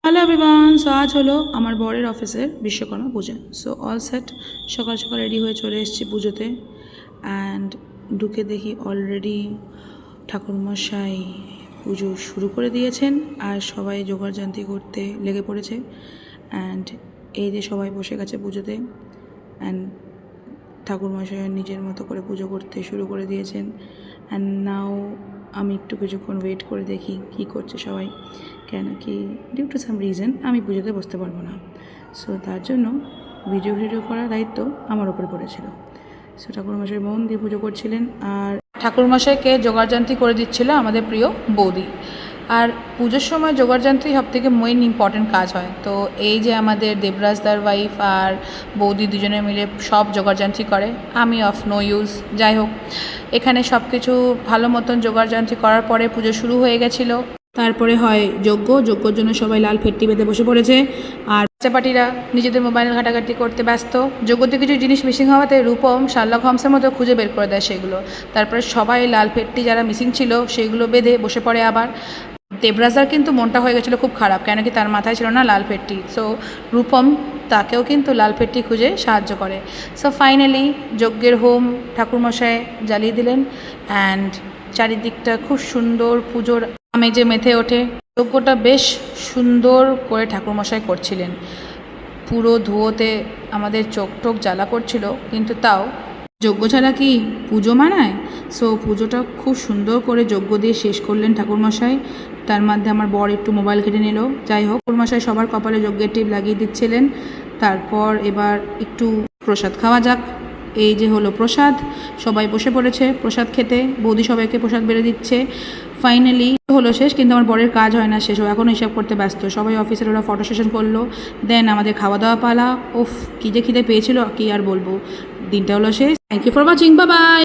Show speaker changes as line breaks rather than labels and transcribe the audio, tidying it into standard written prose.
Hello everyone, so আজ হলো আমার বরের অফিসের বিশ্বকর্মা পুজো। সো অল সেট, সকাল সকাল রেডি হয়ে চলে এসেছি পুজোতে। অ্যান্ড ঢুকে দেখি অলরেডি ঠাকুরমশাই পুজো শুরু করে দিয়েছেন আর সবাই জোগাড়যন্ত্র করতে লেগে পড়েছে। অ্যান্ড এই যে সবাই বসে গেছে পুজোতে, অ্যান্ড ঠাকুরমশাই নিজের মতো করে পুজো করতে শুরু করে দিয়েছেন। অ্যান্ড নাও আমি একটু কিছুক্ষণ ওয়েট করে দেখি কী করছে সবাই, কেন কি ডিউ টু সাম রিজন আমি পুজোতে বসতে পারবো না। সো তার জন্য ভিডিও করার দায়িত্ব আমার ওপরে পড়েছিল। সো ঠাকুরমশাই মন দিয়ে পুজো করছিলেন আর ঠাকুরমশাইকে জোগাড়যন্ত্রী করে দিচ্ছিল আমাদের প্রিয় বৌদি। আর পুজোর সময় জোগাড়যন্ত্রী সবথেকে মেইন ইম্পর্টেন্ট কাজ হয়। তো এই যে আমাদের দেবরাজদার ওয়াইফ আর বৌদি দুজনে মিলে সব জোগাড়যন্ত্রী করে, আমি অফ নো ইউজ। যাই হোক, এখানে সব কিছু ভালো মতন জোগাড়যন্ত্রী করার পরে পুজো শুরু হয়ে গেছিলো। তারপরে হয় যজ্ঞর জন্য সবাই লাল ফেট্টি বেঁধে বসে পড়েছে আর বাচ্চাপাটিরা নিজেদের মোবাইল ঘাটাঘাটি করতে ব্যস্ত। যজ্ঞতে কিছু জিনিস মিসিং হওয়াতে রূপম শার্লক হোমসের মতো খুঁজে বের করে দেয় সেগুলো। তারপরে সবাই লাল ফেট্টি যারা মিসিং ছিল সেগুলো বেঁধে বসে পড়ে। আবার দেবরাজার কিন্তু মনটা হয়ে গেছিলো খুব খারাপ, কেন কি তার মাথায় ছিল না লাল ফেট্টি। সো রূপম তাকেও কিন্তু লাল ফেট্টি খুঁজে সাহায্য করে। সো ফাইনালি যজ্ঞের হোম ঠাকুরমশাই জ্বালিয়ে দিলেন অ্যান্ড চারিদিকটা খুব সুন্দর পুজোর আমেজে মেতে ওঠে। যজ্ঞটা বেশ সুন্দর করে ঠাকুরমশাই করছিলেন। পুরো ধুয়োতে আমাদের চোখ টোক জ্বালা করছিল, কিন্তু তাও যজ্ঞ ছাড়া কি পুজো মানায়? সো পুজোটা খুব সুন্দর করে যজ্ঞ দিয়ে শেষ করলেন ঠাকুরমশাই। তার মধ্যে আমার বর একটু মোবাইল কেটে নিল। যাই হোক, ঠাকুরমশাই সবার কপালে যজ্ঞের টিপ লাগিয়ে দিচ্ছিলেন। তারপর এবার একটু প্রসাদ খাওয়া যাক। এই যে হলো প্রসাদ, সবাই বসে পড়েছে প্রসাদ খেতে। বৌদি সবাইকে প্রসাদ বেড়ে দিচ্ছে। ফাইনালি হলো শেষ, কিন্তু আমার বরের কাজ হয় না শেষ, ও এখনও হিসাব করতে ব্যস্ত। সবাই অফিসের ওরা ফটো সেশন করলো, দেন আমাদের খাওয়া দাওয়া পালা। ওফ, কী যে খিদে পেয়েছিল কি আর বলবো। দিনটা হলো শেষ। Thank you for watching, bye by.